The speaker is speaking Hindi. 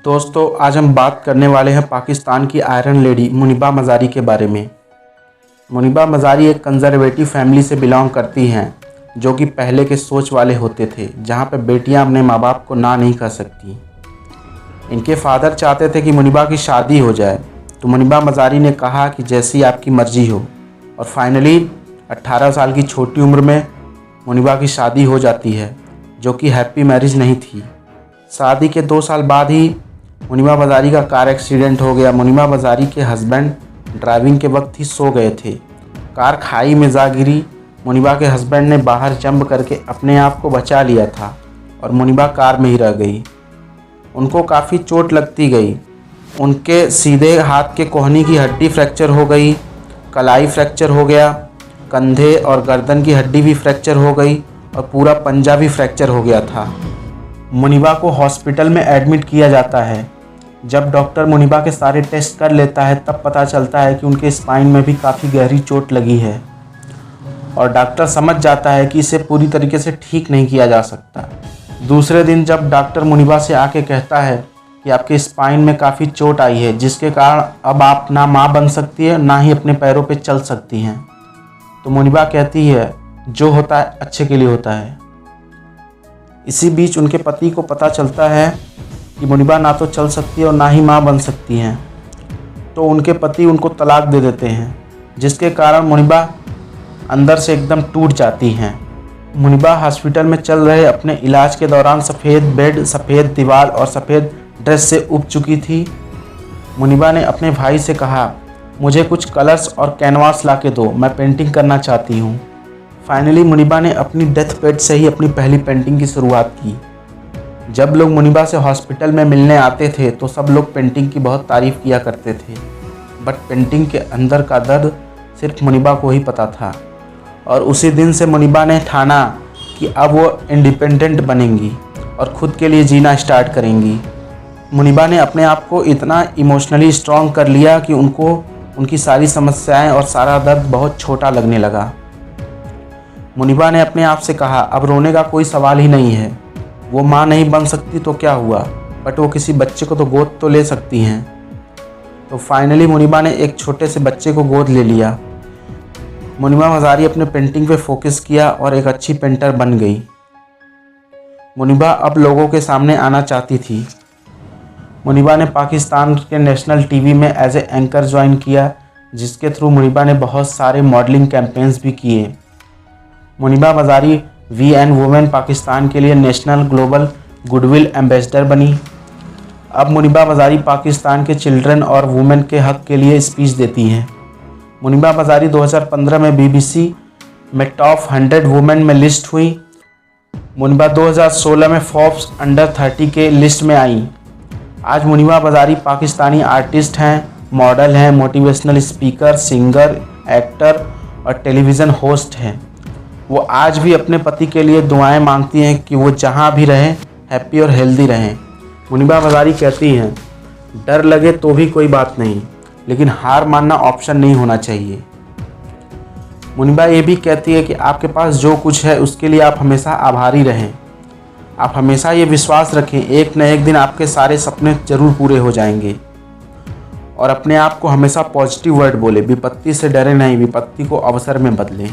दोस्तों आज हम बात करने वाले हैं पाकिस्तान की आयरन लेडी मुनीबा मज़ारी के बारे में। मुनीबा मज़ारी एक कंजर्वेटिव फैमिली से बिलोंग करती हैं जो कि पहले के सोच वाले होते थे, जहां पर बेटियां अपने माँ बाप को ना नहीं कर सकती। इनके फादर चाहते थे कि मुनीबा की शादी हो जाए, तो मुनीबा मज़ारी ने कहा कि जैसी आपकी मर्ज़ी हो, और फाइनली 18 साल की छोटी उम्र में मुनीबा की शादी हो जाती है, जो कि हैप्पी मैरिज नहीं थी। शादी के 2 साल बाद ही मुनीबा मज़ारी का कार एक्सीडेंट हो गया। मुनीबा मज़ारी के हस्बैंड ड्राइविंग के वक्त ही सो गए थे। कार खाई में जा गिरी। मुनीबा के हस्बैंड ने बाहर जंप करके अपने आप को बचा लिया था और मुनीबा कार में ही रह गई। उनको काफ़ी चोट लगती गई। उनके सीधे हाथ के कोहनी की हड्डी फ्रैक्चर हो गई, कलाई फ्रैक्चर हो गया, कंधे और गर्दन की हड्डी भी फ्रैक्चर हो गई और पूरा पंजा भी फ्रैक्चर हो गया था। मुनीबा को हॉस्पिटल में एडमिट किया जाता है। जब डॉक्टर मुनीबा के सारे टेस्ट कर लेता है तब पता चलता है कि उनके स्पाइन में भी काफ़ी गहरी चोट लगी है और डॉक्टर समझ जाता है कि इसे पूरी तरीके से ठीक नहीं किया जा सकता। दूसरे दिन जब डॉक्टर मुनीबा से आके कहता है कि आपके स्पाइन में काफ़ी चोट आई है, जिसके कारण अब आप ना माँ बन सकती है ना ही अपने पैरों पे चल सकती हैं, तो मुनीबा कहती है जो होता है अच्छे के लिए होता है। इसी बीच उनके पति को पता चलता है कि मुनीबा ना तो चल सकती है और ना ही माँ बन सकती हैं, तो उनके पति उनको तलाक दे देते हैं, जिसके कारण मुनीबा अंदर से एकदम टूट जाती हैं। मुनीबा हॉस्पिटल में चल रहे अपने इलाज के दौरान सफ़ेद बेड, सफ़ेद दीवार और सफ़ेद ड्रेस से उब चुकी थी। मुनीबा ने अपने भाई से कहा, मुझे कुछ कलर्स और कैनवास ला के दो, मैं पेंटिंग करना चाहती हूँ। फाइनली मुनीबा ने अपनी डेथ बेड से ही अपनी पहली पेंटिंग की शुरुआत की। जब लोग मुनीबा से हॉस्पिटल में मिलने आते थे तो सब लोग पेंटिंग की बहुत तारीफ़ किया करते थे, बट पेंटिंग के अंदर का दर्द सिर्फ मुनीबा को ही पता था। और उसी दिन से मुनीबा ने ठाना कि अब वो इंडिपेंडेंट बनेंगी और ख़ुद के लिए जीना स्टार्ट करेंगी। मुनीबा ने अपने आप को इतना इमोशनली स्ट्रॉन्ग कर लिया कि उनको उनकी सारी समस्याएं और सारा दर्द बहुत छोटा लगने लगा। मुनीबा ने अपने आप से कहा, अब रोने का कोई सवाल ही नहीं है। वो माँ नहीं बन सकती तो क्या हुआ, बट वो किसी बच्चे को तो गोद तो ले सकती हैं। तो फाइनली मुनीबा ने एक छोटे से बच्चे को गोद ले लिया। मुनीबा मज़ारी अपने पेंटिंग पे फोकस किया और एक अच्छी पेंटर बन गई। मुनीबा अब लोगों के सामने आना चाहती थी। मुनीबा ने पाकिस्तान के नेशनल टीवी में एज ए एंकर ज्वाइन किया, जिसके थ्रू मुनीबा ने बहुत सारे मॉडलिंग कैंपेन्स भी किए। मुनीबा मज़ारी वी वुमेन पाकिस्तान के लिए नेशनल ग्लोबल गुडविल एम्बेसडर बनी। अब मुनीबा मज़ारी पाकिस्तान के चिल्ड्रन और वुमेन के हक़ के लिए स्पीच देती हैं। मुनीबा मज़ारी 2015 में BBC में टॉप 100 वुमेन में लिस्ट हुई। मुनीबा 2016 में फोर्ब्स अंडर 30 के लिस्ट में आई। आज मुनीबा मज़ारी पाकिस्तानी आर्टिस्ट हैं, मॉडल हैं, मोटिवेशनल स्पीकर, सिंगर, एक्टर और टेलीविज़न होस्ट हैं। वो आज भी अपने पति के लिए दुआएं मांगती हैं कि वो जहाँ भी रहें हैप्पी और हेल्दी रहें। मुनीबा मज़ारी कहती हैं, डर लगे तो भी कोई बात नहीं, लेकिन हार मानना ऑप्शन नहीं होना चाहिए। मुनीबा ये भी कहती है कि आपके पास जो कुछ है उसके लिए आप हमेशा आभारी रहें। आप हमेशा ये विश्वास रखें एक न एक दिन आपके सारे सपने ज़रूर पूरे हो जाएंगे। और अपने आप को हमेशा पॉजिटिव वर्ड बोले, विपत्ति से डरे नहीं, विपत्ति को अवसर में बदलें।